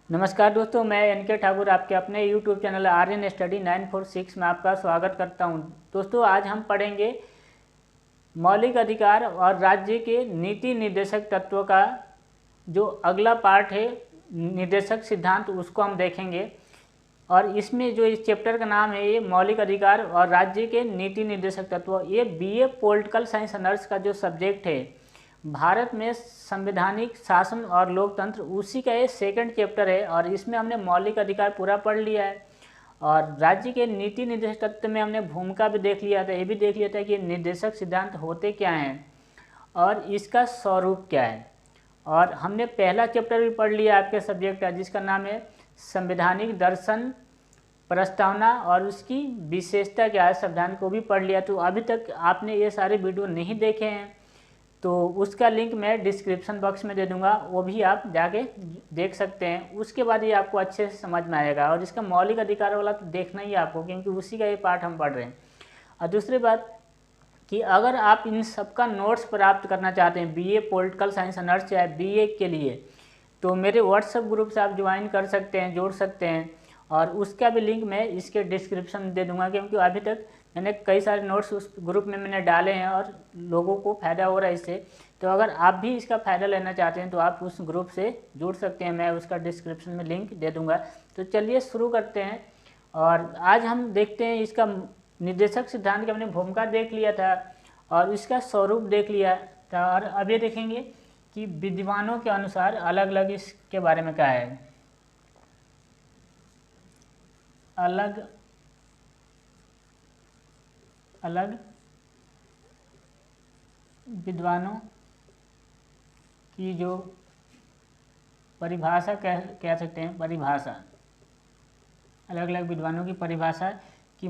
नमस्कार दोस्तों, मैं एनके ठाकुर आपके अपने यूट्यूब चैनल आर्यन स्टडी 946 में आपका स्वागत करता हूं। दोस्तों, आज हम पढ़ेंगे मौलिक अधिकार और राज्य के नीति निर्देशक तत्वों का जो अगला पार्ट है, निर्देशक सिद्धांत, उसको हम देखेंगे। और इसमें जो इस चैप्टर का नाम है ये मौलिक अधिकार और राज्य के नीति निर्देशक तत्व। ये बीए पॉलिटिकल साइंस ऑनर्स का जो सब्जेक्ट है, भारत में संवैधानिक शासन और लोकतंत्र, उसी का ये सेकंड चैप्टर है। और इसमें हमने मौलिक अधिकार पूरा पढ़ लिया है और राज्य के नीति निर्देशक तत्व में हमने भूमिका भी देख लिया था। ये भी देख लिया था कि निर्देशक सिद्धांत होते क्या हैं और इसका स्वरूप क्या है। और हमने पहला चैप्टर भी पढ़ लिया आपके सब्जेक्ट का, जिसका नाम है संवैधानिक दर्शन प्रस्तावना और उसकी विशेषता क्या है, संविधान को भी पढ़ लिया। तो अभी तक आपने ये सारे वीडियो नहीं देखे हैं तो उसका लिंक मैं डिस्क्रिप्शन बॉक्स में दे दूंगा, वो भी आप जाके देख सकते हैं। उसके बाद ये आपको अच्छे से समझ में आएगा। और इसका मौलिक अधिकार वाला तो देखना ही आपको, क्योंकि उसी का ये पार्ट हम पढ़ रहे हैं। और दूसरी बात कि अगर आप इन सब का नोट्स प्राप्त करना चाहते हैं बीए पॉलिटिकल साइंस ऑनर्स चाहे बीए के लिए, तो मेरे व्हाट्सएप ग्रुप से आप ज्वाइन कर सकते हैं, जोड़ सकते हैं। और उसका भी लिंक मैं इसके डिस्क्रिप्शन में दे दूंगा, क्योंकि अभी तक मैंने कई सारे नोट्स उस ग्रुप में मैंने डाले हैं और लोगों को फ़ायदा हो रहा है इससे। तो अगर आप भी इसका फ़ायदा लेना चाहते हैं तो आप उस ग्रुप से जुड़ सकते हैं, मैं उसका डिस्क्रिप्शन में लिंक दे दूँगा। तो चलिए शुरू करते हैं। और आज हम देखते हैं इसका निर्देशक सिद्धांत की हमने भूमिका देख लिया था और इसका स्वरूप देख लिया था। और अब ये देखेंगे कि विद्वानों के अनुसार अलग अलग इसके बारे में क्या है। अलग अलग विद्वानों की जो परिभाषा कह सकते हैं, परिभाषा, अलग अलग विद्वानों की परिभाषा कि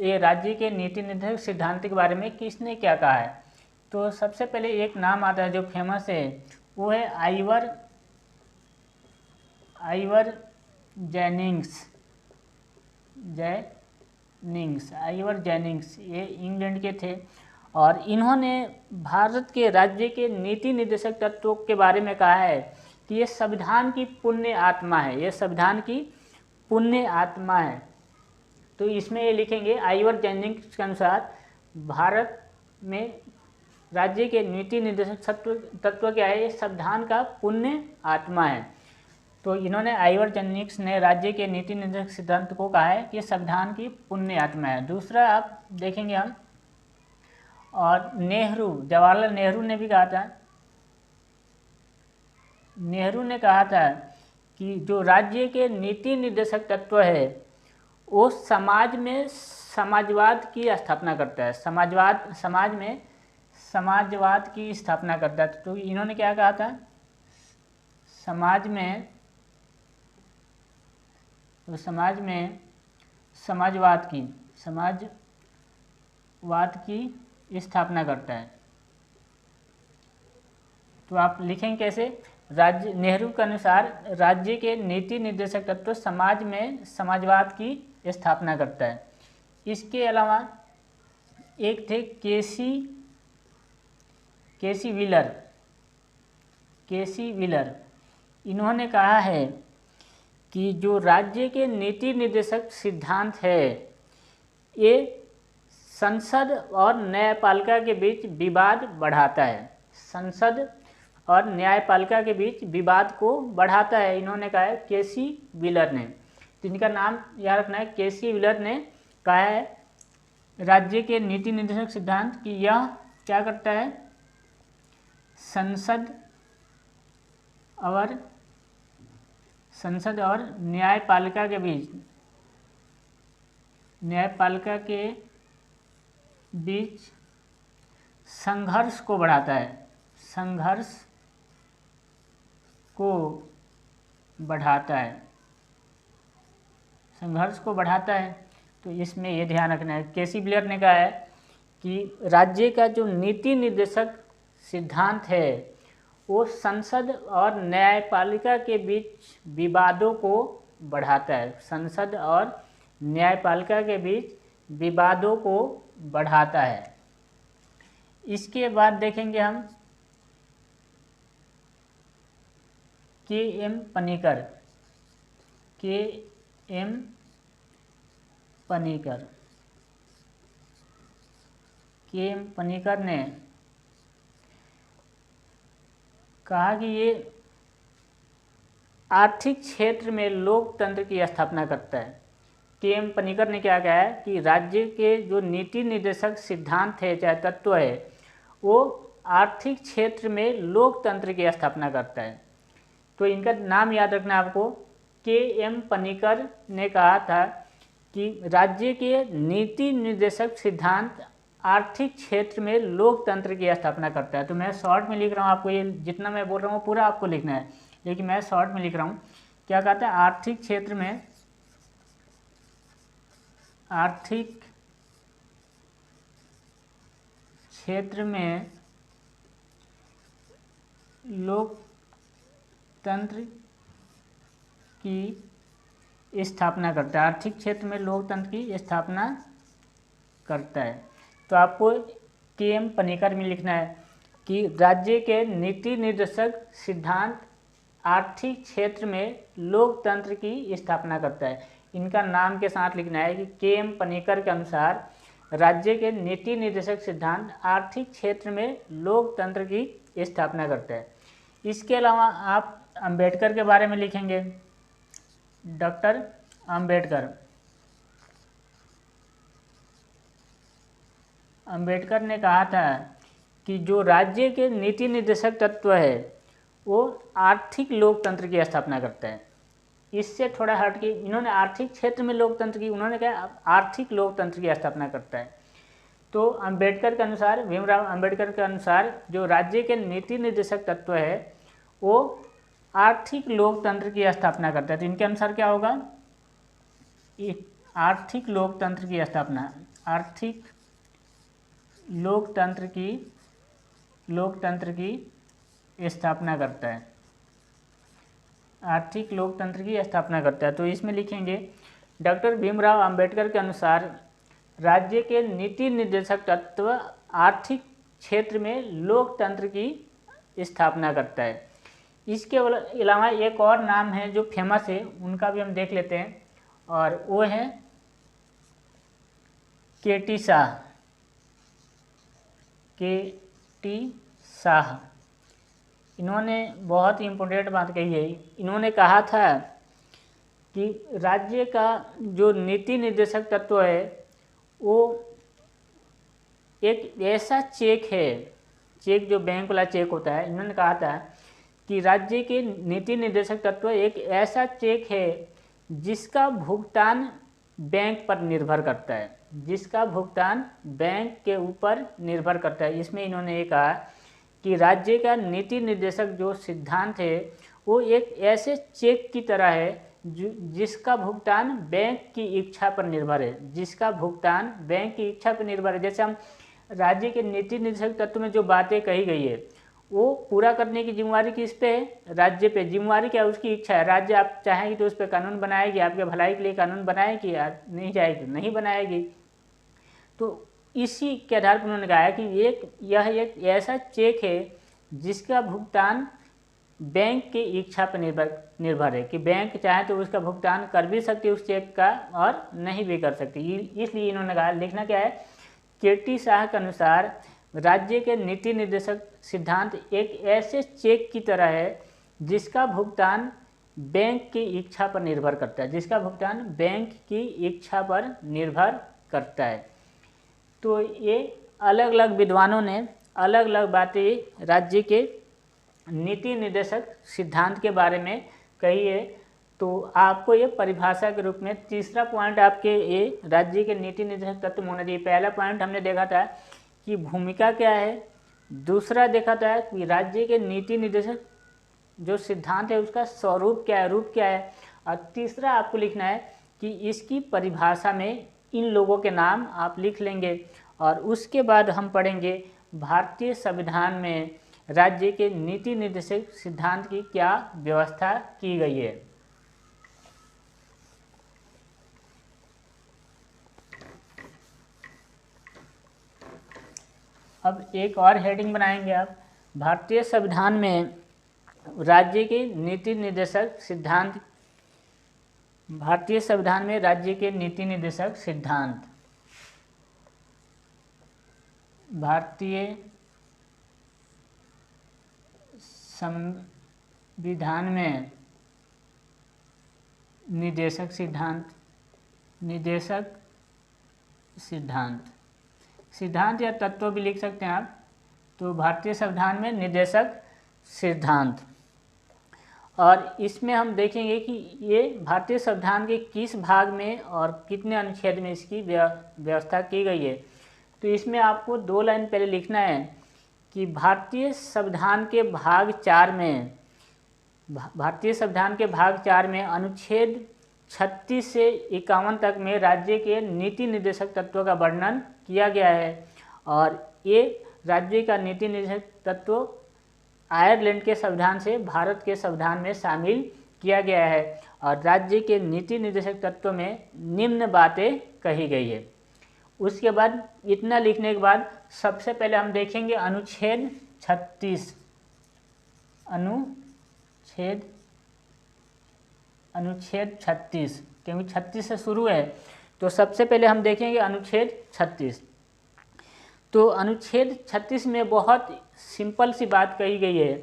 ये राज्य के नीति निर्देशक सिद्धांत के बारे में किसने क्या कहा है। तो सबसे पहले एक नाम आता है जो फेमस है, वो है आइवर जेनिंग्स। ये इंग्लैंड के थे और इन्होंने भारत के राज्य के नीति निर्देशक तत्वों के बारे में कहा है कि ये संविधान की पुण्य आत्मा है, ये संविधान की पुण्य आत्मा है। तो इसमें ये लिखेंगे, आइवर जेनिंग्स के अनुसार भारत में राज्य के नीति निर्देशक तत्व क्या है, ये संविधान का पुण्य आत्मा है। तो इन्होंने आइवर जेनिंग्स ने राज्य के नीति निर्देशक सिद्धांत को कहा है कि संविधान की पुण्य आत्मा है। दूसरा आप देखेंगे हम, और जवाहरलाल नेहरू ने भी कहा था, नेहरू ने कहा था कि जो राज्य के नीति निर्देशक तत्व है वो समाज में समाजवाद की स्थापना करता है, समाज में समाजवाद की स्थापना करता है। तो इन्होंने क्या कहा था, समाज में समाजवाद की स्थापना करता है। तो आप लिखेंगे कैसे, नेहरू के अनुसार राज्य के नीति निर्देशक तत्व समाज में समाजवाद की स्थापना करता है। इसके अलावा एक थे केसी व्हीलर। इन्होंने कहा है कि जो राज्य के नीति निर्देशक सिद्धांत है ये संसद और न्यायपालिका के बीच विवाद बढ़ाता है, संसद और न्यायपालिका के बीच विवाद को बढ़ाता है। इन्होंने कहा है केसी व्हीलर ने, जिनका नाम याद रखना है, केसी व्हीलर ने कहा है राज्य के नीति निर्देशक सिद्धांत कि यह क्या करता है, संसद और न्यायपालिका के बीच संघर्ष को बढ़ाता है। तो इसमें ये ध्यान रखना है, केसी व्हीलर ने कहा है कि राज्य का जो नीति निर्देशक सिद्धांत है वो संसद और न्यायपालिका के बीच विवादों को बढ़ाता है, संसद और न्यायपालिका के बीच विवादों को बढ़ाता है। इसके बाद देखेंगे हम के M Panicker. KM. Panicker. KM. Panicker ने कहा कि ये आर्थिक क्षेत्र में लोकतंत्र की स्थापना करता है। के.एम. पनीकर ने क्या कहा है कि राज्य के जो नीति निर्देशक सिद्धांत है चाहे तत्व है वो आर्थिक क्षेत्र में लोकतंत्र की स्थापना करता है। तो इनका नाम याद रखना आपको। के.एम. पनीकर ने कहा था कि राज्य के नीति निर्देशक सिद्धांत आर्थिक क्षेत्र में लोकतंत्र की स्थापना करता है। तो मैं शॉर्ट में लिख रहा हूँ, आपको ये जितना मैं बोल रहा हूँ पूरा आपको लिखना है, लेकिन मैं शॉर्ट में लिख रहा हूँ। क्या कहता है, आर्थिक क्षेत्र में लोकतंत्र की स्थापना करता है। आर्थिक क्षेत्र में लोकतंत्र की स्थापना करता है। तो आपको के.एम. पनीकर में लिखना है कि राज्य के नीति निर्देशक सिद्धांत आर्थिक क्षेत्र में लोकतंत्र की स्थापना करता है। इनका नाम के साथ लिखना है कि के.एम. पनीकर के अनुसार राज्य के नीति निर्देशक सिद्धांत आर्थिक क्षेत्र में लोकतंत्र की स्थापना करता है। इसके अलावा आप अंबेडकर के बारे में लिखेंगे। डॉक्टर अंबेडकर ने कहा था कि जो राज्य के नीति निर्देशक तत्व है वो आर्थिक लोकतंत्र की स्थापना करता है। इससे थोड़ा हट के इन्होंने आर्थिक क्षेत्र में लोकतंत्र की, उन्होंने कहा आर्थिक लोकतंत्र की स्थापना करता है। तो अंबेडकर के अनुसार, भीमराव अंबेडकर के अनुसार जो राज्य के नीति निर्देशक तत्व है वो आर्थिक लोकतंत्र की स्थापना करता है। तो इनके अनुसार क्या होगा, आर्थिक लोकतंत्र की स्थापना, आर्थिक लोकतंत्र की स्थापना करता है, आर्थिक लोकतंत्र की स्थापना करता है। तो इसमें लिखेंगे डॉक्टर भीमराव अंबेडकर के अनुसार राज्य के नीति निर्देशक तत्व आर्थिक क्षेत्र में लोकतंत्र की स्थापना करता है। इसके अलावा एक और नाम है जो फेमस है, उनका भी हम देख लेते हैं, और वो है के.टी. शाह। के.टी. शाह, इन्होंने बहुत ही इम्पोर्टेंट बात कही है। इन्होंने कहा था कि राज्य का जो नीति निर्देशक तत्व है वो एक ऐसा चेक है, चेक जो बैंक वाला चेक होता है, इन्होंने कहा था कि राज्य के नीति निर्देशक तत्व एक ऐसा चेक है जिसका भुगतान बैंक पर निर्भर करता है, जिसका भुगतान बैंक के ऊपर निर्भर करता है। इसमें इन्होंने ये कहा कि राज्य का नीति निर्देशक जो सिद्धांत है वो एक ऐसे चेक की तरह है जिसका भुगतान बैंक की इच्छा पर निर्भर है, जिसका भुगतान बैंक की इच्छा पर निर्भर है। जैसे हम राज्य के नीति निर्देशक तत्व में जो बातें कही गई है वो पूरा करने की जिम्मेवारी किस पे है, राज्य पे। जिम्मेवारी क्या है, उसकी इच्छा है। राज्य आप चाहेंगे तो उस पर कानून बनाएगी, आपके भलाई के लिए कानून बनाएगी, नहीं चाहेगी नहीं बनाएगी। तो इसी के आधार पर उन्होंने कहा है कि यह एक ऐसा चेक है जिसका भुगतान बैंक की इच्छा पर निर्भर है, कि बैंक चाहे तो उसका भुगतान कर भी सकती है उस चेक का और नहीं भी कर सकती। इसलिए इन्होंने कहा, लिखना क्या है, के.टी. शाह के अनुसार राज्य के नीति निर्देशक सिद्धांत एक ऐसे चेक की तरह है जिसका भुगतान बैंक की इच्छा पर निर्भर करता है, जिसका भुगतान बैंक की इच्छा पर निर्भर करता है। तो ये अलग अलग विद्वानों ने अलग अलग बातें राज्य के नीति निर्देशक सिद्धांत के बारे में कही है। तो आपको ये परिभाषा के रूप में तीसरा पॉइंट आपके ये राज्य के नीति निर्देशक तत्व होना चाहिए। पहला पॉइंट हमने देखा था कि भूमिका क्या है, दूसरा देखा था कि राज्य के नीति निर्देशक जो सिद्धांत है उसका स्वरूप क्या है, रूप क्या है, और तीसरा आपको लिखना है कि इसकी परिभाषा में इन लोगों के नाम आप लिख लेंगे। और उसके बाद हम पढ़ेंगे भारतीय संविधान में राज्य के नीति निर्देशक सिद्धांत की क्या व्यवस्था की गई है। अब एक और हेडिंग बनाएंगे आप, भारतीय संविधान में राज्य के नीति निर्देशक सिद्धांत भारतीय संविधान में राज्य के नीति निर्देशक सिद्धांत। भारतीय संविधान में निर्देशक सिद्धांत, निर्देशक सिद्धांत, सिद्धांत या तत्व भी लिख सकते हैं आप। तो भारतीय संविधान में निर्देशक सिद्धांत, और इसमें हम देखेंगे कि ये भारतीय संविधान के किस भाग में और कितने अनुच्छेद में इसकी व्यवस्था की गई है। तो इसमें आपको 2 लाइन पहले लिखना है कि भारतीय संविधान के भाग 4 में, भारतीय संविधान के भाग 4 में अनुच्छेद 36 से 51 तक में राज्य के नीति निर्देशक तत्वों का वर्णन किया गया है। और ये राज्य का नीति निर्देशक तत्व आयरलैंड के संविधान से भारत के संविधान में शामिल किया गया है। और राज्य के नीति निर्देशक तत्व में निम्न बातें कही गई है। उसके बाद इतना लिखने के बाद सबसे पहले हम देखेंगे अनुच्छेद 36, अनुच्छेद 36, क्योंकि 36 से शुरू है। तो सबसे पहले हम देखेंगे अनुच्छेद 36। तो अनुच्छेद 36 में बहुत सिंपल सी बात कही गई है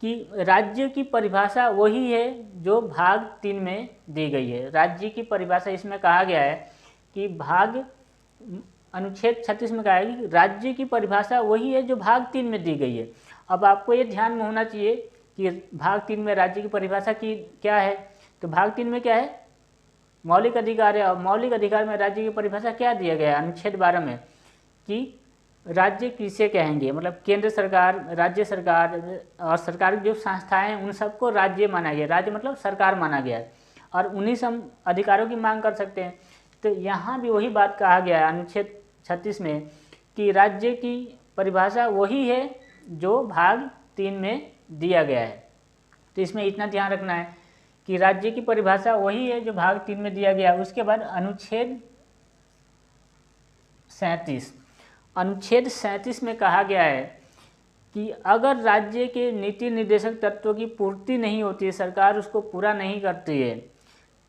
कि राज्य की परिभाषा वही है जो भाग 3 में दी गई है। राज्य की परिभाषा इसमें कहा गया है कि अनुच्छेद 36 में कहा है कि राज्य की परिभाषा वही है जो भाग 3 में दी गई है। अब आपको ये ध्यान में होना चाहिए कि भाग 3 में राज्य की परिभाषा की क्या है। तो भाग 3 में क्या है, मौलिक अधिकार है। और मौलिक अधिकार में राज्य की परिभाषा क्या दिया गया है अनुच्छेद 12 में, कि राज्य किसे कहेंगे, मतलब केंद्र सरकार, राज्य सरकार और सरकार की जो संस्थाएं हैं उन सबको राज्य माना गया। राज्य मतलब सरकार माना गया है, और उन्हीं से हम अधिकारों की मांग कर सकते हैं। तो यहाँ भी वही बात कहा गया है अनुच्छेद 36 में कि राज्य की परिभाषा वही है जो भाग 3 में दिया गया है। तो इसमें इतना ध्यान रखना है कि राज्य की परिभाषा वही है जो भाग 3 में दिया गया है। उसके बाद अनुच्छेद 37, अनुच्छेद 37 में कहा गया है कि अगर राज्य के नीति निर्देशक तत्वों की पूर्ति नहीं होती है, सरकार उसको पूरा नहीं करती है,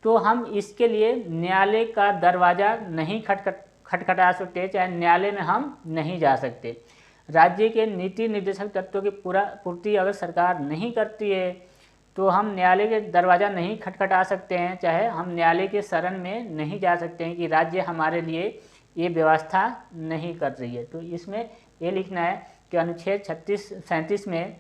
तो हम इसके लिए न्यायालय का दरवाज़ा नहीं खटखटा सकते, चाहे न्यायालय में हम नहीं जा सकते। राज्य के नीति निर्देशक तत्वों की पूर्ति अगर सरकार नहीं करती है तो हम न्यायालय के दरवाज़ा नहीं खटखटा सकते हैं, चाहे हम न्यायालय के शरण में नहीं जा सकते हैं कि राज्य हमारे लिए ये व्यवस्था नहीं कर रही है। तो इसमें ये लिखना है कि अनुच्छेद 37 में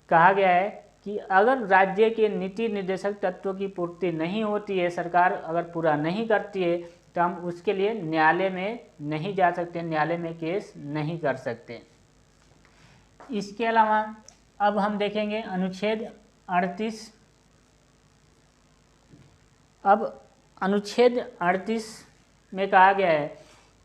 कहा गया है कि अगर राज्य के नीति निर्देशक तत्वों की पूर्ति नहीं होती है, सरकार अगर पूरा नहीं करती है, तो हम उसके लिए न्यायालय में नहीं जा सकते, न्यायालय में केस नहीं कर सकते। इसके अलावा अब हम देखेंगे अनुच्छेद 38। अब अनुच्छेद 38 में कहा गया है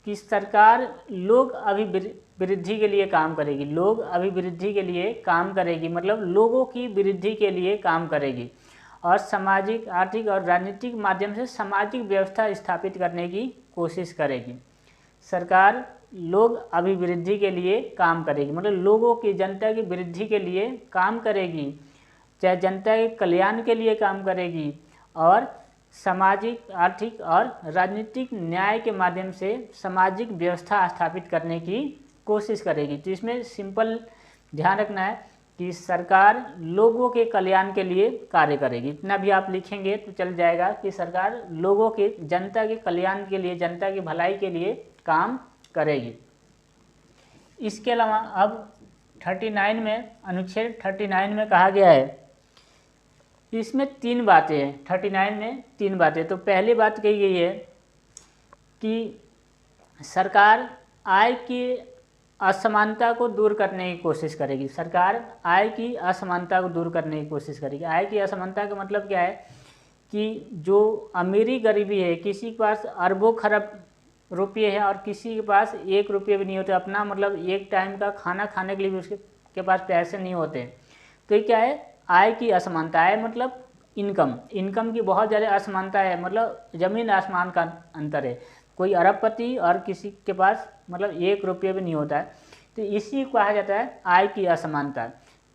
कि सरकार लोक अभिवृद्धि के लिए काम करेगी। लोक अभिवृद्धि के लिए काम करेगी मतलब लोगों की वृद्धि के लिए काम करेगी, और सामाजिक, आर्थिक और राजनीतिक माध्यम से सामाजिक व्यवस्था स्थापित करने की कोशिश करेगी। सरकार लोक अभिवृद्धि के लिए काम करेगी मतलब लोगों की, जनता की वृद्धि के लिए काम करेगी, चाहे जनता के कल्याण के लिए काम करेगी, और सामाजिक, आर्थिक और राजनीतिक न्याय के माध्यम से सामाजिक व्यवस्था स्थापित करने की कोशिश करेगी। तो इसमें सिंपल ध्यान रखना है कि सरकार लोगों के कल्याण के लिए कार्य करेगी। इतना भी आप लिखेंगे तो चल जाएगा कि सरकार लोगों के, जनता के कल्याण के लिए, जनता की भलाई के लिए काम करेगी। इसके अलावा अब 39 में, अनुच्छेद 39 में कहा गया है, इसमें 3 बातें हैं। 39 में 3 बातें। तो पहली बात कही गई है कि सरकार आय की असमानता को दूर करने की कोशिश करेगी। सरकार आय की असमानता को दूर करने की कोशिश करेगी। आय की असमानता का मतलब क्या है कि जो अमीरी गरीबी है, किसी के पास अरबों खरब रुपये हैं और किसी के पास 1 रुपये भी नहीं होते, अपना मतलब एक टाइम का खाना खाने के लिए भी उसके पास पैसे नहीं होते। तो ये क्या है, आय की असमानता है, मतलब इनकम की बहुत ज़्यादा असमानता है, मतलब ज़मीन आसमान का अंतर है। कोई अरबपति और किसी के पास मतलब 1 रुपये भी नहीं होता है। तो इसी को कहा जाता है आय की असमानता।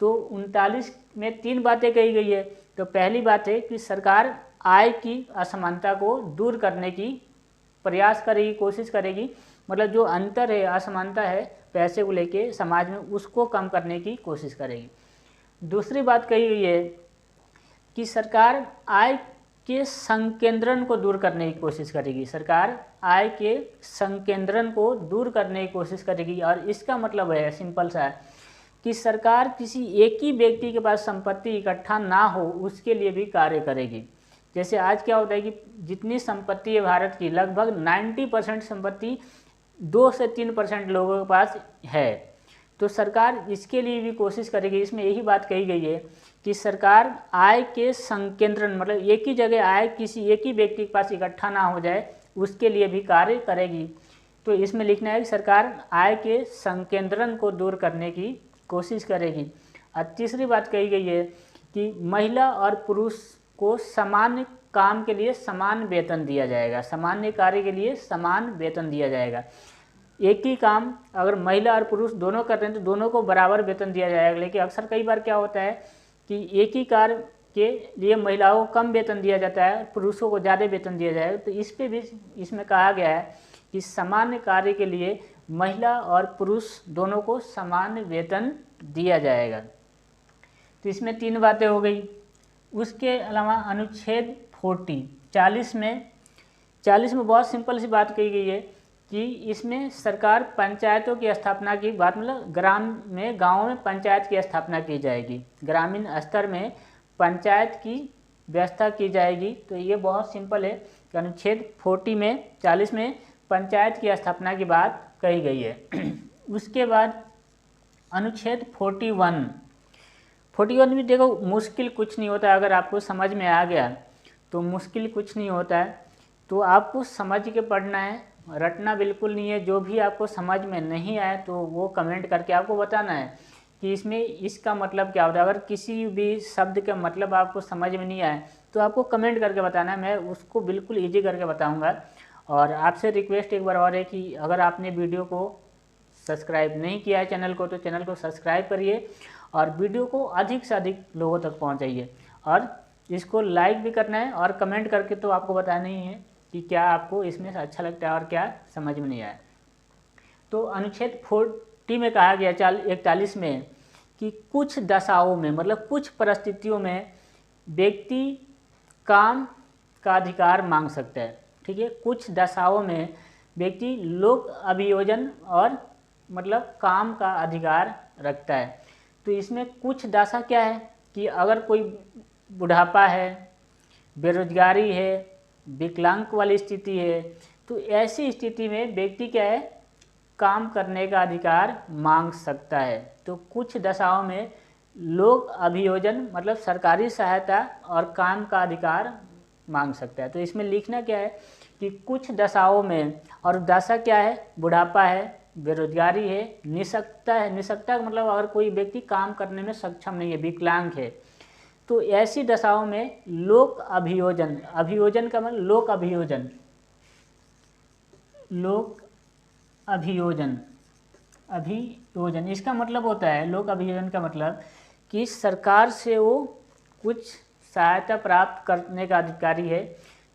तो 39 में 3 बातें कही गई है। तो पहली बात है कि सरकार आय की असमानता को दूर करने की प्रयास करेगी, कोशिश करेगी। मतलब जो अंतर है, असमानता है पैसे को लेके समाज में, उसको कम करने की कोशिश करेगी। दूसरी बात कही गई है कि सरकार आय के संकेंद्रण को दूर करने की कोशिश करेगी। सरकार आय के संकेंद्रण को दूर करने की कोशिश करेगी। और इसका मतलब है सिंपल सा है कि सरकार किसी एक ही व्यक्ति के पास संपत्ति इकट्ठा ना हो, उसके लिए भी कार्य करेगी। जैसे आज क्या होता है कि जितनी संपत्ति है भारत की, लगभग 90% संपत्ति 2 से 3% लोगों के पास है। तो सरकार इसके लिए भी कोशिश करेगी। इसमें यही बात कही गई है कि सरकार आय के संकेंद्रण, मतलब एक ही जगह आय किसी एक ही व्यक्ति के पास इकट्ठा ना हो जाए, उसके लिए भी कार्य करेगी। तो इसमें लिखना है कि सरकार आय के संकेंद्रण को दूर करने की कोशिश करेगी। और तीसरी बात कही गई है कि महिला और पुरुष को समान काम के लिए समान वेतन दिया जाएगा। सामान्य कार्य के लिए समान वेतन दिया जाएगा। एक ही काम अगर महिला और पुरुष दोनों कर रहे हैं तो दोनों को बराबर वेतन दिया जाएगा। लेकिन अक्सर कई बार क्या होता है कि एक ही कार्य के लिए महिलाओं को कम वेतन दिया जाता है, पुरुषों को ज़्यादा वेतन दिया जाएगा। तो इस पे भी इसमें कहा गया है कि सामान्य कार्य के लिए महिला और पुरुष दोनों को समान वेतन दिया जाएगा। तो इसमें 3 बातें हो गई। उसके अलावा अनुच्छेद 40 में बहुत सिंपल सी बात कही गई है कि इसमें सरकार पंचायतों की स्थापना की बात, मतलब गाँव में पंचायत की स्थापना की जाएगी। ग्रामीण स्तर में पंचायत की व्यवस्था की जाएगी। तो ये बहुत सिंपल है कि अनुच्छेद 40 में पंचायत की स्थापना की बात कही गई है। उसके बाद अनुच्छेद 41 भी देखो, मुश्किल कुछ नहीं होता। अगर आपको समझ में आ गया तो मुश्किल कुछ नहीं होता है। तो आपको समझ के पढ़ना है, रटना बिल्कुल नहीं है। जो भी आपको समझ में नहीं आए तो वो कमेंट करके आपको बताना है कि इसमें इसका मतलब क्या होता है। अगर किसी भी शब्द का मतलब आपको समझ में नहीं आए तो आपको कमेंट करके बताना है, मैं उसको बिल्कुल ईजी करके बताऊँगा। और आपसे रिक्वेस्ट एक बार और है कि अगर आपने वीडियो को सब्सक्राइब नहीं किया है चैनल को, तो चैनल को सब्सक्राइब करिए और वीडियो को अधिक से अधिक लोगों तक पहुंचाइए। और इसको लाइक भी करना है और कमेंट करके तो आपको बताना ही है कि क्या आपको इसमें से अच्छा लगता है और क्या समझ में नहीं आया। तो अनुच्छेद 40 में कहा गया 41 में कि कुछ दशाओं में, मतलब कुछ परिस्थितियों में व्यक्ति काम का अधिकार मांग सकता है। ठीक है, कुछ दशाओं में व्यक्ति लोक अभियोजन और मतलब काम का अधिकार रखता है। तो इसमें कुछ दशा क्या है कि अगर कोई बुढ़ापा है, बेरोजगारी है, विकलांग वाली स्थिति है, तो ऐसी स्थिति में व्यक्ति क्या है, काम करने का अधिकार मांग सकता है। तो कुछ दशाओं में लोक अभियोजन मतलब सरकारी सहायता और काम का अधिकार मांग सकता है। तो इसमें लिखना क्या है कि कुछ दशाओं में, और दशा क्या है, बुढ़ापा है, बेरोजगारी है, निःशक्तता है। निःशक्तता का मतलब अगर कोई व्यक्ति काम करने में सक्षम नहीं है, विकलांग है, तो ऐसी दशाओं में लोक अभियोजन, अभियोजन का मतलब लोक अभियोजन, इसका मतलब होता है, लोक अभियोजन का मतलब कि सरकार से वो कुछ सहायता प्राप्त करने का अधिकारी है।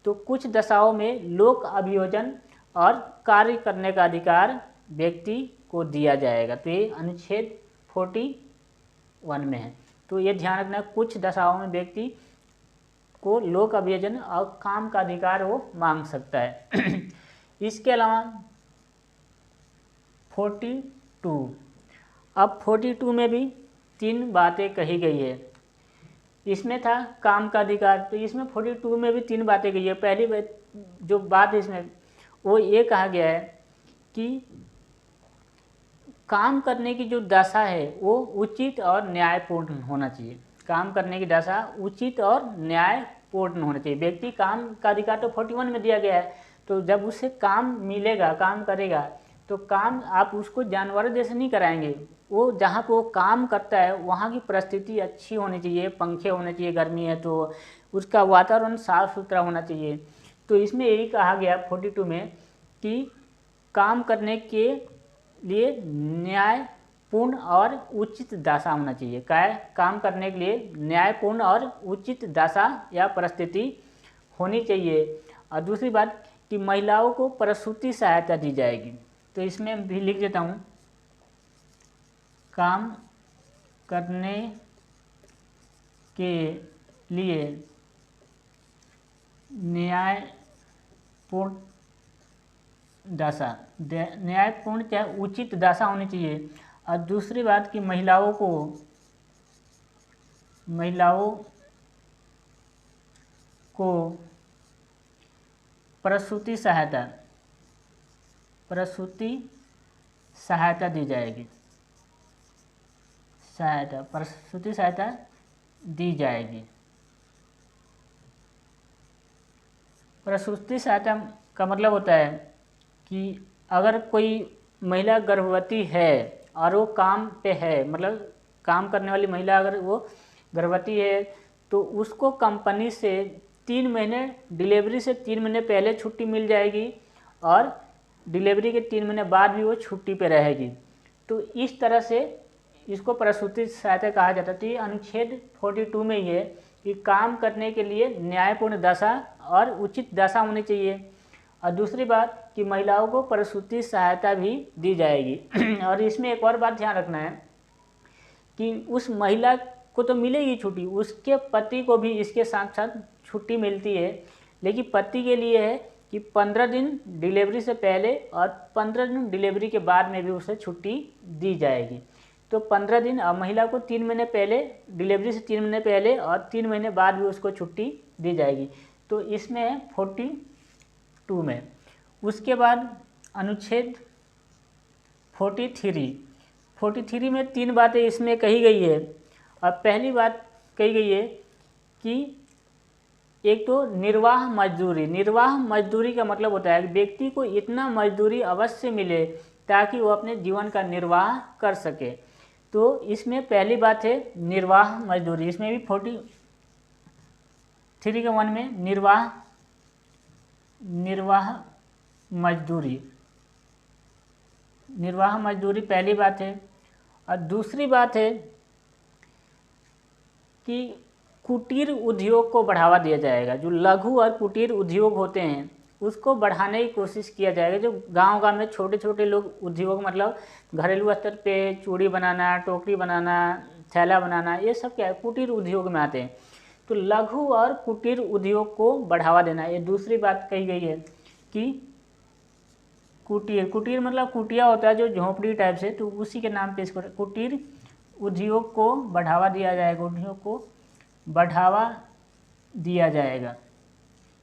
तो कुछ दशाओं में लोक अभियोजन और कार्य करने का अधिकार व्यक्ति को दिया जाएगा। तो ये अनुच्छेद 41 में है। तो ये ध्यान रखना, कुछ दशाओं में व्यक्ति को लोक अभियोजन और काम का अधिकार वो मांग सकता है। इसके अलावा 42, अब 42 में भी 3 बातें कही गई है। इसमें था काम का अधिकार, तो इसमें 42 में भी 3 बातें कही है। पहली जो बात इसमें वो ये कहा गया है कि काम करने की जो दशा है वो उचित और न्यायपूर्ण होना चाहिए। काम करने की दशा उचित और न्यायपूर्ण होना चाहिए। व्यक्ति काम का अधिकार तो 41 में दिया गया है, तो जब उसे काम मिलेगा, काम करेगा, तो काम आप उसको जानवर जैसे नहीं कराएंगे। वो जहाँ पे वो काम करता है वहाँ की परिस्थिति अच्छी होनी चाहिए, पंखे होने चाहिए, गर्मी है तो उसका वातावरण साफ सुथरा होना चाहिए। तो इसमें यही कहा गया 42 में कि काम करने के लिए न्यायपूर्ण और उचित दशा होना चाहिए। काम करने के लिए न्यायपूर्ण और उचित दशा या परिस्थिति होनी चाहिए। और दूसरी बात कि महिलाओं को प्रसूति सहायता दी जाएगी। तो इसमें भी लिख देता हूँ, काम करने के लिए न्यायपूर्ण दशा, न्यायपूर्ण क्या उचित दशा होनी चाहिए। और दूसरी बात कि महिलाओं को प्रसूति सहायता दी जाएगी, प्रसूति सहायता दी जाएगी। प्रसूति सहायता का मतलब होता है कि अगर कोई महिला गर्भवती है और वो काम पे है, मतलब काम करने वाली महिला अगर वो गर्भवती है, तो उसको कंपनी से 3 महीने, डिलीवरी से 3 महीने पहले छुट्टी मिल जाएगी और डिलीवरी के 3 महीने बाद भी वो छुट्टी पे रहेगी। तो इस तरह से इसको प्रसूति सहायता कहा जाता है। तो ये अनुच्छेद 42 में ये कि काम करने के लिए न्यायपूर्ण दशा और उचित दशा होनी चाहिए। और दूसरी बात कि महिलाओं को प्रसूति सहायता भी दी जाएगी। और इसमें एक और बात ध्यान रखना है कि उस महिला को तो मिलेगी छुट्टी, उसके पति को भी इसके साथ साथ छुट्टी मिलती है। लेकिन पति के लिए है कि 15 दिन डिलीवरी से पहले और 15 दिन डिलीवरी के बाद में भी उसे छुट्टी दी जाएगी। तो 15 दिन और महिला को 3 महीने पहले, डिलीवरी से 3 महीने पहले और 3 महीने बाद भी उसको छुट्टी दी जाएगी। तो इसमें है 42 में। उसके बाद अनुच्छेद 43 में 3 बातें इसमें कही गई है। और पहली बात कही गई है कि एक तो निर्वाह मजदूरी का मतलब होता है व्यक्ति को इतना मजदूरी अवश्य मिले ताकि वो अपने जीवन का निर्वाह कर सके। तो इसमें पहली बात है निर्वाह मजदूरी। इसमें भी 43 के 1 में निर्वाह मजदूरी पहली बात है। और दूसरी बात है कि कुटीर उद्योग को बढ़ावा दिया जाएगा। जो लघु और कुटीर उद्योग होते हैं उसको बढ़ाने की कोशिश किया जाएगा। जो गांव में छोटे छोटे लोग उद्योग, मतलब घरेलू स्तर पे चूड़ी बनाना, टोकरी बनाना, थैला बनाना, ये सब क्या है, कुटीर उद्योग में आते हैं। तो लघु और कुटीर उद्योग को बढ़ावा देना, ये दूसरी बात कही गई है। कि कुटीर मतलब कुटिया होता है जो झोंपड़ी टाइप से, तो उसी के नाम पे इसको कुटीर उद्योग को बढ़ावा दिया जाएगा,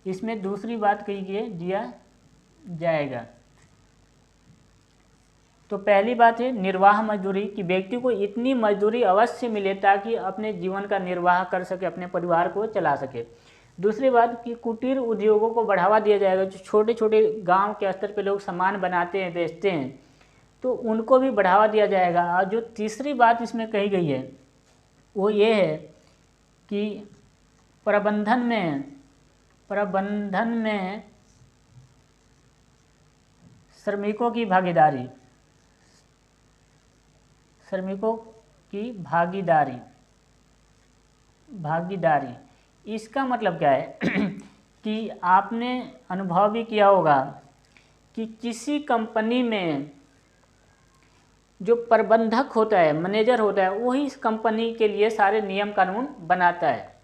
इसमें दूसरी बात कही गई है, दिया जाएगा। तो पहली बात है निर्वाह मजदूरी कि व्यक्ति को इतनी मजदूरी अवश्य मिले ताकि अपने जीवन का निर्वाह कर सके, अपने परिवार को चला सके। दूसरी बात कि कुटीर उद्योगों को बढ़ावा दिया जाएगा। जो छोटे छोटे गांव के स्तर पे लोग सामान बनाते हैं, बेचते हैं, तो उनको भी बढ़ावा दिया जाएगा। और जो तीसरी बात इसमें कही गई है वो ये है कि प्रबंधन में श्रमिकों की भागीदारी। इसका मतलब क्या है कि आपने अनुभव भी किया होगा कि किसी कंपनी में जो प्रबंधक होता है, मैनेजर होता है, वही इस कंपनी के लिए सारे नियम कानून बनाता है।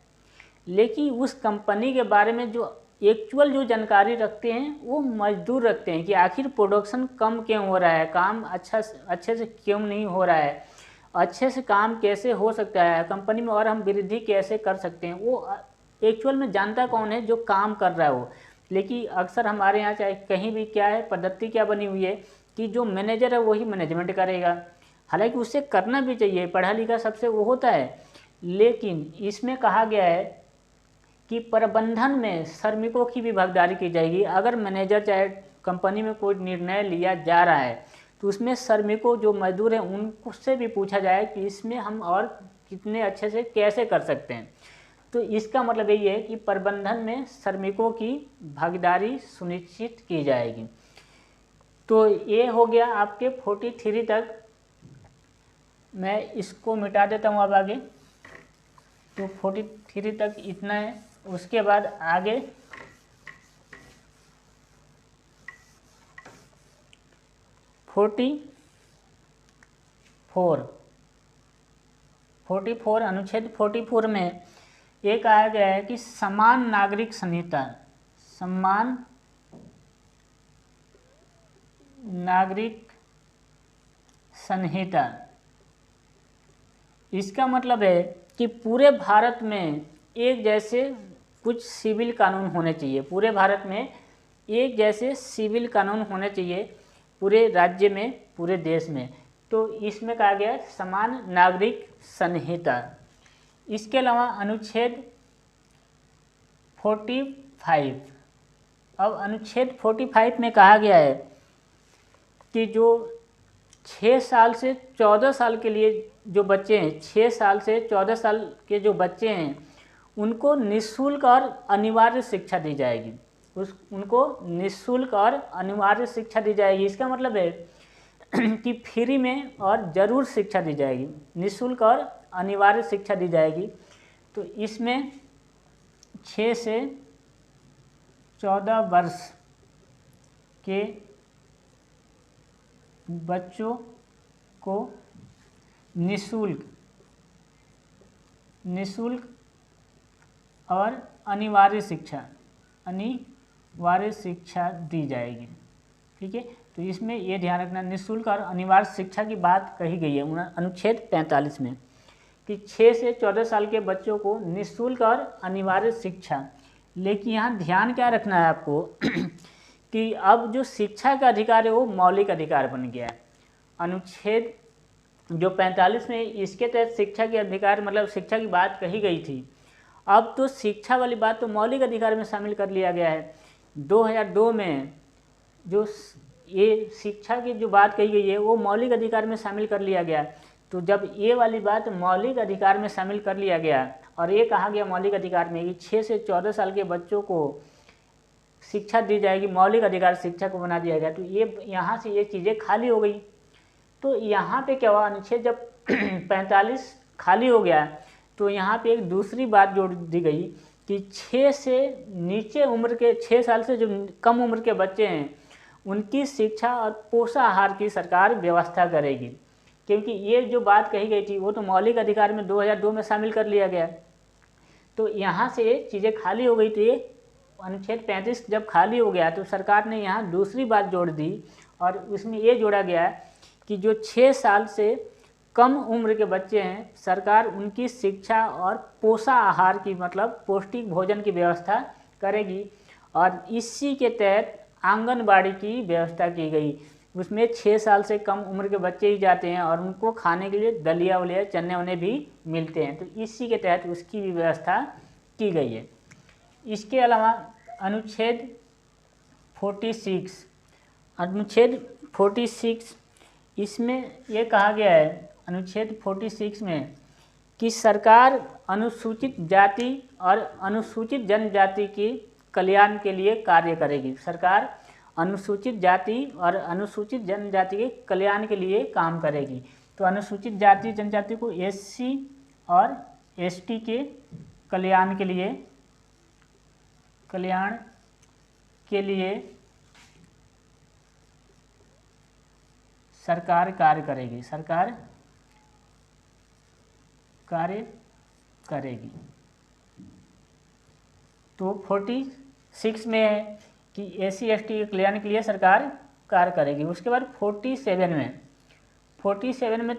लेकिन उस कंपनी के बारे में जो एक्चुअल जो जानकारी रखते हैं वो मजदूर रखते हैं कि आखिर प्रोडक्शन कम क्यों हो रहा है, काम अच्छे से क्यों नहीं हो रहा है, अच्छे से काम कैसे हो सकता है कंपनी में, और हम वृद्धि कैसे कर सकते हैं। वो एक्चुअल में जानता कौन है, जो काम कर रहा है वो। लेकिन अक्सर हमारे यहाँ चाहे कहीं भी क्या है, पद्धति क्या बनी हुई है कि जो मैनेजर है वही मैनेजमेंट करेगा। हालांकि उससे करना भी चाहिए, पढ़ा लिखा सबसे वो होता है। लेकिन इसमें कहा गया है कि प्रबंधन में श्रमिकों की भी भागीदारी की जाएगी। अगर मैनेजर चाहे कंपनी में कोई निर्णय लिया जा रहा है तो उसमें श्रमिकों जो मजदूर हैं उनसे भी पूछा जाए कि इसमें हम और कितने अच्छे से कैसे कर सकते हैं। तो इसका मतलब यही है कि प्रबंधन में श्रमिकों की भागीदारी सुनिश्चित की जाएगी। तो ये हो गया आपके 43 तक। मैं इसको मिटा देता हूँ अब आगे। तो 43 तक इतना है। उसके बाद आगे 44 अनुच्छेद 44 में ये कहा गया है कि समान नागरिक संहिता, समान नागरिक संहिता, इसका मतलब है कि पूरे भारत में एक जैसे कुछ सिविल कानून होने चाहिए, पूरे भारत में एक जैसे सिविल कानून होने चाहिए, पूरे राज्य में, पूरे देश में। तो इसमें कहा गया समान नागरिक संहिता। इसके अलावा अनुच्छेद 45, अब अनुच्छेद 45 में कहा गया है कि जो 6 साल से 14 साल के लिए जो बच्चे हैं, 6 साल से 14 साल के जो बच्चे हैं, उनको निःशुल्क और अनिवार्य शिक्षा दी जाएगी। उनको निःशुल्क और अनिवार्य शिक्षा दी जाएगी। इसका मतलब है कि फ्री में और ज़रूर शिक्षा दी जाएगी, निःशुल्क और अनिवार्य शिक्षा दी जाएगी। तो इसमें 6 से 14 वर्ष के बच्चों को निःशुल्क और अनिवार्य शिक्षा दी जाएगी। ठीक है, तो इसमें ये ध्यान रखना, निःशुल्क और अनिवार्य शिक्षा की बात कही गई है अनुच्छेद 45 में कि 6 से 14 साल के बच्चों को निःशुल्क और अनिवार्य शिक्षा। लेकिन यहाँ ध्यान क्या रखना है आपको कि अब जो शिक्षा का अधिकार है वो मौलिक अधिकार बन गया है। अनुच्छेद जो 45 में इसके तहत शिक्षा के अधिकार मतलब शिक्षा की बात कही गई थी, अब तो शिक्षा वाली बात तो मौलिक अधिकार में शामिल कर लिया गया है। 2002 में जो ये शिक्षा की जो बात कही गई है वो मौलिक अधिकार में शामिल कर लिया गया। तो जब ये वाली बात मौलिक अधिकार में शामिल कर लिया गया और ये कहा गया मौलिक अधिकार में कि 6 से 14 साल के बच्चों को शिक्षा दी जाएगी, मौलिक अधिकार शिक्षा को बना दिया गया, तो ये यहाँ से ये चीज़ें खाली हो गई। तो यहाँ पे क्या हुआ, अनुच्छेद जब 45 खाली हो गया तो यहाँ पे एक दूसरी बात जोड़ दी गई कि 6 से नीचे उम्र के 6 साल से जो कम उम्र के बच्चे हैं उनकी शिक्षा और पोषाहार की सरकार व्यवस्था करेगी। क्योंकि ये जो बात कही गई थी वो तो मौलिक अधिकार में 2002 में शामिल कर लिया गया, तो यहाँ से ये चीज़ें खाली हो गई। तो ये अनुच्छेद 35 जब खाली हो गया तो सरकार ने यहाँ दूसरी बात जोड़ दी और उसमें ये जोड़ा गया कि जो 6 साल से कम उम्र के बच्चे हैं सरकार उनकी शिक्षा और पोषाहार की मतलब पौष्टिक भोजन की व्यवस्था करेगी। और इसी के तहत आंगनबाड़ी की व्यवस्था की गई। उसमें 6 साल से कम उम्र के बच्चे ही जाते हैं और उनको खाने के लिए दलिया वलिया चने वने भी मिलते हैं, तो इसी के तहत उसकी भी व्यवस्था की गई है। इसके अलावा अनुच्छेद 46 इसमें यह कहा गया है अनुच्छेद 46 में कि सरकार अनुसूचित जाति और अनुसूचित जनजाति के कल्याण के लिए कार्य करेगी। सरकार अनुसूचित जाति और अनुसूचित जनजाति के कल्याण के लिए काम करेगी। तो अनुसूचित जाति जनजाति को SC और ST के कल्याण के लिए सरकार कार्य करेगी। तो 46 में है कि SC ST के कल्याण के लिए सरकार कार्य करेगी। उसके बाद 47 में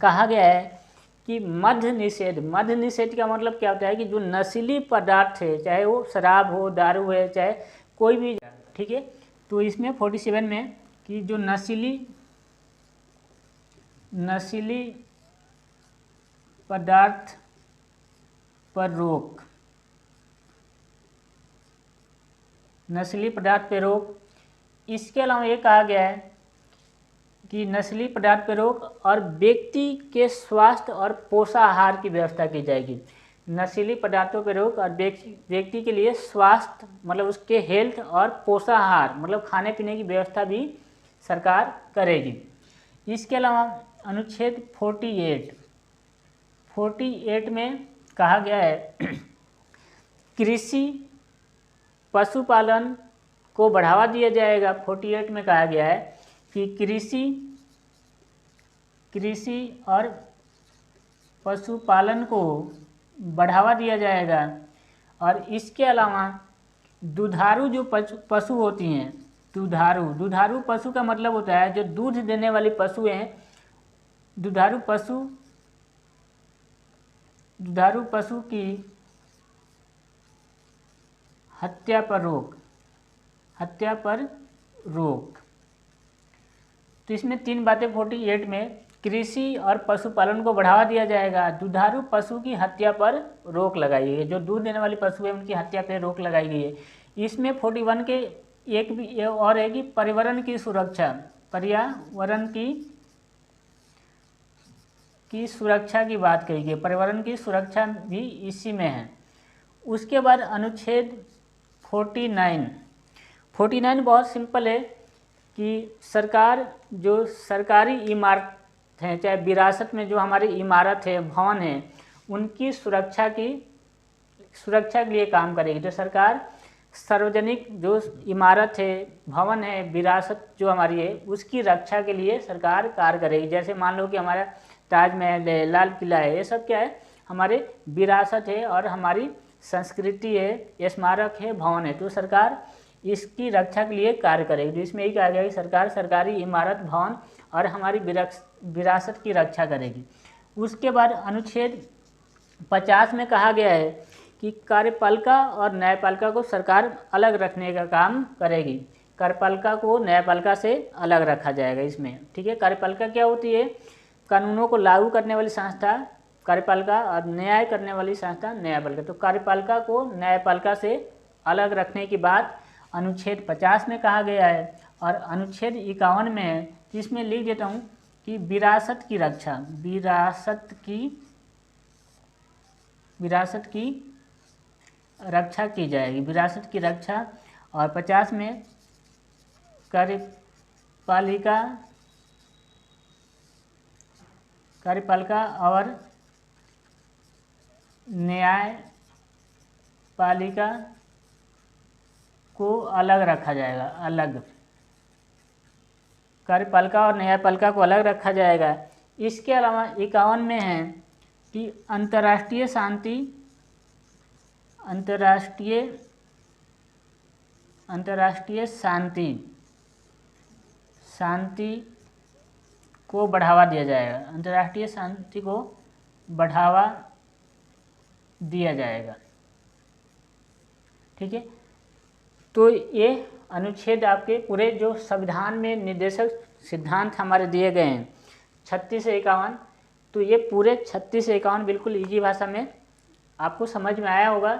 कहा गया है कि मद्य निषेध का मतलब क्या होता है कि जो नशीली पदार्थ है, चाहे वो शराब हो, दारू है, चाहे कोई भी, ठीक है, तो इसमें 47 में कि जो नशीली पदार्थ पर रोक, इसके अलावा ये कहा गया है कि नस्ली पदार्थ पर रोक और व्यक्ति के स्वास्थ्य और पोषाहार की व्यवस्था की जाएगी। नशीली पदार्थों पर रोक और व्यक्ति के लिए स्वास्थ्य मतलब उसके हेल्थ और पोषाहार मतलब खाने पीने की व्यवस्था भी सरकार करेगी। इसके अलावा अनुच्छेद 48 में कहा गया है कृषि पशुपालन को बढ़ावा दिया जाएगा। 48 में कहा गया है कि कृषि और पशुपालन को बढ़ावा दिया जाएगा। और इसके अलावा दुधारू जो पशु होती हैं, दुधारू पशु का मतलब होता है जो दूध देने वाली पशु हैं, दुधारू पशु की हत्या पर रोक। तो इसमें 3 बातें 48 में, कृषि और पशुपालन को बढ़ावा दिया जाएगा, दुधारू पशु की हत्या पर रोक लगाई गई है, जो दूध देने वाली पशु है उनकी हत्या पर रोक लगाई गई है। इसमें 41 के एक भी और है कि पर्यावरण की सुरक्षा की बात कही गई, पर्यावरण की सुरक्षा भी इसी में है। उसके बाद अनुच्छेद 49 बहुत सिंपल है कि जो सरकारी इमारत हैं, चाहे विरासत में जो हमारी इमारत है, भवन है, उनकी सुरक्षा के लिए काम करेगी। तो सरकार सार्वजनिक जो इमारत है, भवन है, विरासत जो हमारी है, उसकी रक्षा के लिए सरकार कार्य करेगी। जैसे मान लो कि हमारा ताजमहल है, लाल किला है, ये सब क्या है, हमारे विरासत है और हमारी संस्कृति है, स्मारक है, भवन है। तो सरकार इसकी रक्षा के लिए कार्य करेगी। तो इसमें यही कहा गया कि सरकार सरकारी इमारत, भवन और हमारी विरासत की रक्षा करेगी। उसके बाद अनुच्छेद 50 में कहा गया है कि कार्यपालिका और न्यायपालिका को सरकार अलग रखने का काम करेगी। कार्यपालिका को न्यायपालिका से अलग रखा जाएगा इसमें, ठीक है। कार्यपालिका क्या होती है, कानूनों को लागू करने वाली संस्था कार्यपालिका और न्याय करने वाली संस्था न्यायपालिका। तो कार्यपालिका को न्यायपालिका से अलग रखने की बात अनुच्छेद 50 में कहा गया है। और अनुच्छेद 51 में है, जिसमें लिख देता हूँ कि विरासत की रक्षा की जाएगी, विरासत की रक्षा। और 50 में कार्यपालिका और न्यायपालिका को अलग रखा जाएगा, कार्यपालिका और न्यायपालिका को अलग रखा जाएगा। इसके अलावा 51 में है कि अंतर्राष्ट्रीय शांति को बढ़ावा दिया जाएगा, अंतर्राष्ट्रीय शांति को बढ़ावा दिया जाएगा, ठीक है। तो ये अनुच्छेद आपके पूरे जो संविधान में निर्देशक सिद्धांत हमारे दिए गए हैं 36 से 51, तो ये पूरे 36 से 51 बिल्कुल इजी भाषा में आपको समझ में आया होगा।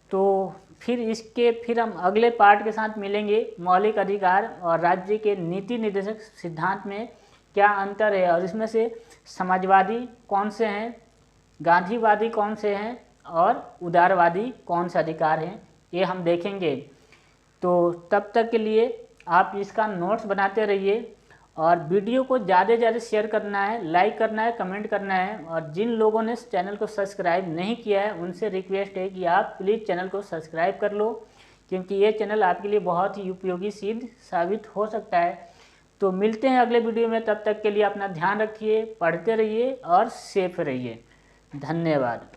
तो फिर हम अगले पार्ट के साथ मिलेंगे, मौलिक अधिकार और राज्य के नीति निर्देशक सिद्धांत में क्या अंतर है, और इसमें से समाजवादी कौन से हैं, गांधीवादी कौन से हैं और उदारवादी कौन से अधिकार हैं, ये हम देखेंगे। तो तब तक के लिए आप इसका नोट्स बनाते रहिए और वीडियो को ज़्यादा से ज़्यादा शेयर करना है, लाइक करना है, कमेंट करना है। और जिन लोगों ने इस चैनल को सब्सक्राइब नहीं किया है उनसे रिक्वेस्ट है कि आप प्लीज़ चैनल को सब्सक्राइब कर लो, क्योंकि ये चैनल आपके लिए बहुत ही उपयोगी सिद्ध साबित हो सकता है। तो मिलते हैं अगले वीडियो में, तब तक के लिए अपना ध्यान रखिए, पढ़ते रहिए और सेफ रहिए। धन्यवाद।